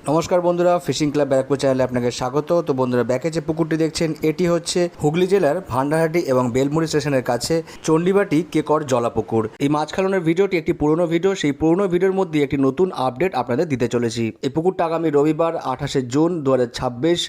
নমস্কার বন্ধুরা, fishing club Barrackpore চ্যানেলে আপনাকে স্বাগত। তো বন্ধুরা, ব্যাকে যে পুকুরটি দেখছেন এটি হচ্ছে হুগলি জেলার ভান্ডারহাটি এবং বেলমুড়ি স্টেশনের কাছে চণ্ডীবাটি কেকর জলাপুকুর। এই মাছ খালানোর ভিডিওটি একটি পুরনো ভিডিও, সেই পুরনো ভিডিওর মধ্যে একটি নতুন আপডেট আপনাদের দিতে চলেছি। এই পুকুরটা আগামী রবিবার 28শে জুন 2026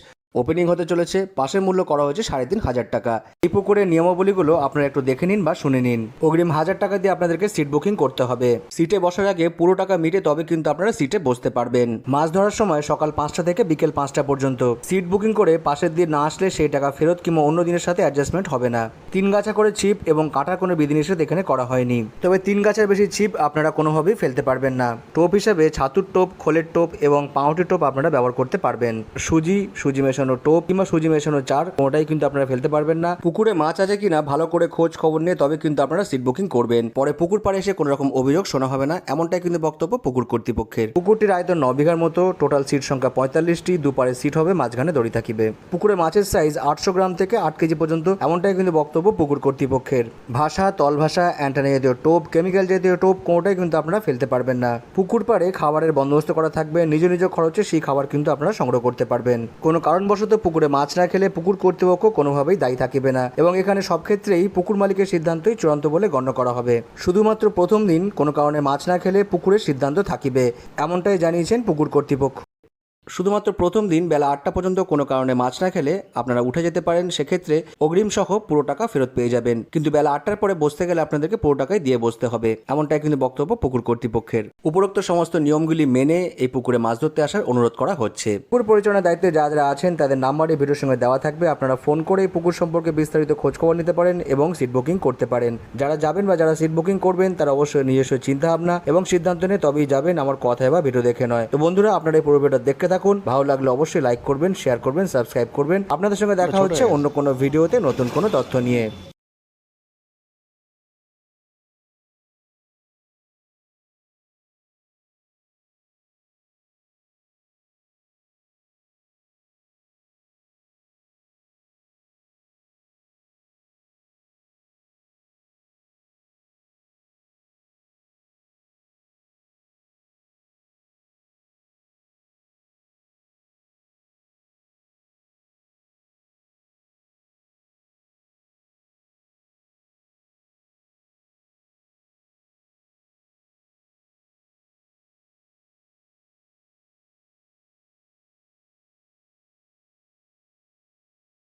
ওপেনিং হতে চলেছে। পাশের মূল্য করা হয়েছে 3,500 টাকা। এই পুকুরের নিয়মাবলীগুলো আপনারা একটু দেখে নিন বা শুনে নিন। অগ্রিম 1000 টাকা দিয়ে আপনাদেরকে সিট বুকিং করতে হবে। সিটে বসার আগে পুরো টাকা মিটে তবে কিন্তু আপনারা সিটে বসতে পারবেন। মাছ ধরার সময় সকাল 5টা থেকে বিকেল 5টা পর্যন্ত। সিট বুকিং করে পাশের দিন না আসলে সেই টাকা ফেরত কিংবা অন্য দিনের সাথে অ্যাডজাস্টমেন্ট হবে না। 3 গাছা করে ছিপ এবং কাটার কোনো বিধিনিষেধ এখানে করা হয়নি। তবে 3 গাছার বেশি ছিপ আপনারা কোনোভাবেই ফেলতে পারবেন না। টোপ হিসেবে ছাতুর টোপ, খোলের টোপ এবং পাউরুটির টোপ আপনারা ব্যবহার করতে পারবেন। সুজি মেশানো টোপ কিংবা সুজি মেশানো চার কোনোটাই কিন্তু আপনারা ফেলতে পারবেন না। পুকুরে মাছ আছে কিনা ভালো করে খোঁজ খবর নিয়ে তবে কিন্তু আপনারা সিট বুকিং করবেন। পরে পুকুর পাড়ে এসে কোনো রকম অভিযোগ শোনা হবে না, এমনটাই কিন্তু বক্তব্য পুকুর কর্তৃপক্ষের। পুকুরটির আয়তন 9 বিঘার মতো, টোটাল সিট সংখ্যা 45টি, দুপারে সিট হবে, মাঝখানে দড়ি থাকিবে। পুকুরে মাছের সাইজ 800 গ্রাম থেকে 8 কেজি পর্যন্ত, এমনটাই কিন্তু বক্তব্য পুকুর কর্তৃপক্ষের। ভাষা, তল ভাষা, অ্যান্টানা জাতীয় টোপ, কেমিক্যাল জাতীয় টোপ কোনোটাই কিন্তু আপনারা ফেলতে পারবেন না। পুকুর পাড়ে খাবারের বন্দোবস্ত করা থাকবে, নিজ নিজ খরচে সেই খাবার কিন্তু আপনারা সংগ্রহ করতে পারবেন। কোনো কারণবশত পুকুরে মাছ না খেলে পুকুর কর্তৃপক্ষ কোনোভাবেই দায়ী থাকিবে না এবং এখানে সব ক্ষেত্রেই পুকুর মালিকের সিদ্ধান্তই চূড়ান্ত বলে গণ্য করা হবে। শুধুমাত্র প্রথম দিন কোনো কারণে মাছ না খেলে পুকুরের সিদ্ধান্ত থাকিবে, এমনটাই জানিয়েছেন পুকুর কর্তৃপক্ষ। শুধুমাত্র প্রথম দিন বেলা 8টা পর্যন্ত কোনো কারণে মাছ না খেলে আপনারা উঠে যেতে পারেন, সেক্ষেত্রে অগ্রিম সহ পুরো টাকা ফেরত পেয়ে যাবেন। কিন্তু বেলা 8টার পরে বসতে গেলে আপনাদেরকে পুরো টাকাই দিয়ে বসতে হবে, এমনটাই কিন্তু বক্তব্য পুকুর কর্তৃপক্ষের। উপরোক্ত সমস্ত নিয়মগুলি মেনে এই পুকুরে মাছ ধরতে আসার অনুরোধ করা হচ্ছে। পুকুর পরিচালনার দায়িত্বে যারা যারা আছেন তাদের নাম্বার এই ভিডিওর সঙ্গে দেওয়া থাকবে, আপনারা ফোন করে এই পুকুর সম্পর্কে বিস্তারিত খোঁজখবর নিতে পারেন এবং সিট বুকিং করতে পারেন। যারা যাবেন বা যারা সিট বুকিং করবেন তারা অবশ্যই নিজস্ব চিন্তা ভাবনা এবং সিদ্ধান্ত নিয়ে তবেই যাবেন, আমার কথায় বা ভিডিও দেখে নয়। তো বন্ধুরা, আপনারা এই পুরো ভিডিওটা দেখতে থাকুন, ভালো লাগলে অবশ্যই লাইক করবেন, শেয়ার করবেন, সাবস্ক্রাইব করবেন। আপনাদের সঙ্গে দেখা হচ্ছে অন্য কোনো ভিডিওতে নতুন কোনো তথ্য নিয়ে।